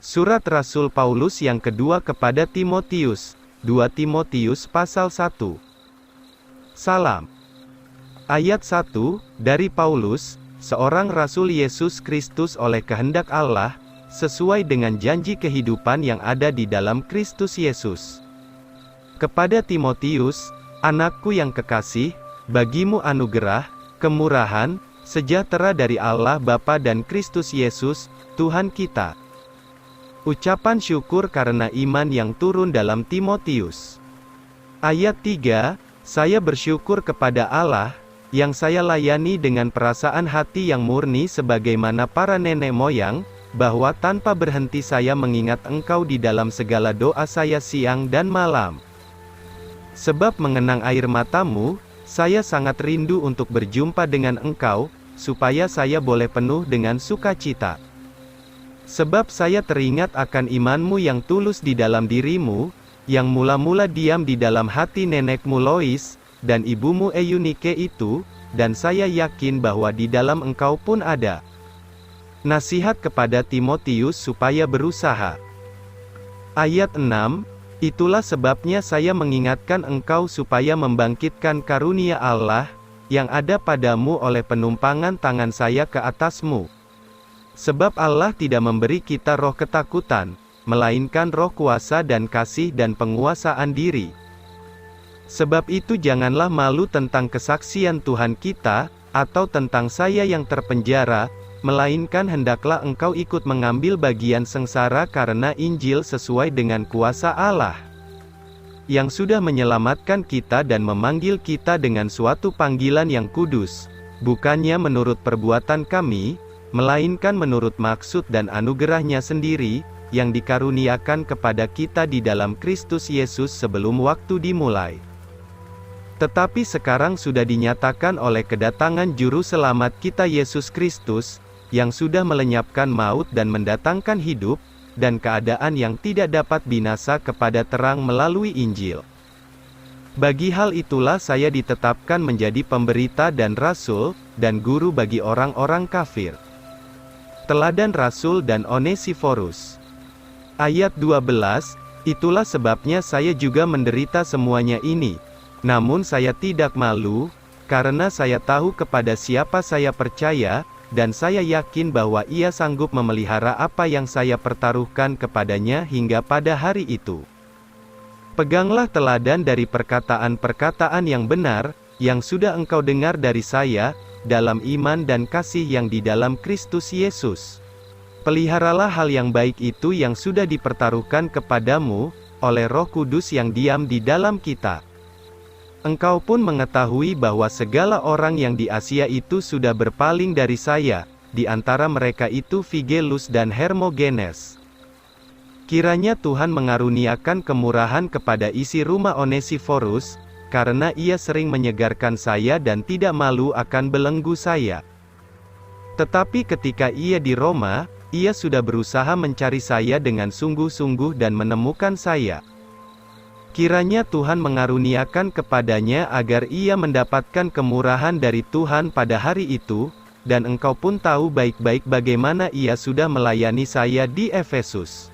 Surat Rasul Paulus yang kedua kepada Timotius, 2 Timotius pasal 1. Salam. Ayat 1, dari Paulus, seorang Rasul Yesus Kristus oleh kehendak Allah, sesuai dengan janji kehidupan yang ada di dalam Kristus Yesus. Kepada Timotius, anakku yang kekasih, bagimu anugerah, kemurahan, sejahtera dari Allah Bapa dan Kristus Yesus, Tuhan kita. Ucapan syukur karena iman yang turun dalam Timotius. Ayat 3, saya bersyukur kepada Allah, yang saya layani dengan perasaan hati yang murni sebagaimana para nenek moyang, bahwa tanpa berhenti saya mengingat engkau di dalam segala doa saya siang dan malam. Sebab mengenang air matamu, saya sangat rindu untuk berjumpa dengan engkau, supaya saya boleh penuh dengan sukacita. Sebab saya teringat akan imanmu yang tulus di dalam dirimu, yang mula-mula diam di dalam hati nenekmu Lois, dan ibumu Eunike itu, dan saya yakin bahwa di dalam engkau pun ada. Nasihat kepada Timotius supaya berusaha. Ayat 6, itulah sebabnya saya mengingatkan engkau supaya membangkitkan karunia Allah, yang ada padamu oleh penumpangan tangan saya ke atasmu. Sebab Allah tidak memberi kita roh ketakutan, melainkan roh kuasa dan kasih dan penguasaan diri. Sebab itu janganlah malu tentang kesaksian Tuhan kita, atau tentang saya yang terpenjara, melainkan hendaklah engkau ikut mengambil bagian sengsara karena Injil sesuai dengan kuasa Allah, yang sudah menyelamatkan kita dan memanggil kita dengan suatu panggilan yang kudus, bukannya menurut perbuatan kami, melainkan menurut maksud dan anugerahnya sendiri, yang dikaruniakan kepada kita di dalam Kristus Yesus sebelum waktu dimulai. Tetapi sekarang sudah dinyatakan oleh kedatangan Juru Selamat kita Yesus Kristus, yang sudah melenyapkan maut dan mendatangkan hidup, dan keadaan yang tidak dapat binasa kepada terang melalui Injil. Bagi hal itulah saya ditetapkan menjadi pemberita dan rasul, dan guru bagi orang-orang kafir. Teladan Rasul dan Onesiforus. Ayat 12, itulah sebabnya saya juga menderita semuanya ini. Namun saya tidak malu, karena saya tahu kepada siapa saya percaya, dan saya yakin bahwa ia sanggup memelihara apa yang saya pertaruhkan kepadanya hingga pada hari itu. Peganglah teladan dari perkataan-perkataan yang benar, yang sudah engkau dengar dari saya, dalam iman dan kasih yang di dalam Kristus Yesus. Peliharalah hal yang baik itu yang sudah dipertaruhkan kepadamu, oleh Roh Kudus yang diam di dalam kita. Engkau pun mengetahui bahwa segala orang yang di Asia itu sudah berpaling dari saya, di antara mereka itu Figelus dan Hermogenes. Kiranya Tuhan mengaruniakan kemurahan kepada isi rumah Onesiforus, karena ia sering menyegarkan saya dan tidak malu akan belenggu saya. Tetapi ketika ia di Roma, ia sudah berusaha mencari saya dengan sungguh-sungguh dan menemukan saya. Kiranya Tuhan mengaruniakan kepadanya agar ia mendapatkan kemurahan dari Tuhan pada hari itu, dan engkau pun tahu baik-baik bagaimana ia sudah melayani saya di Efesus.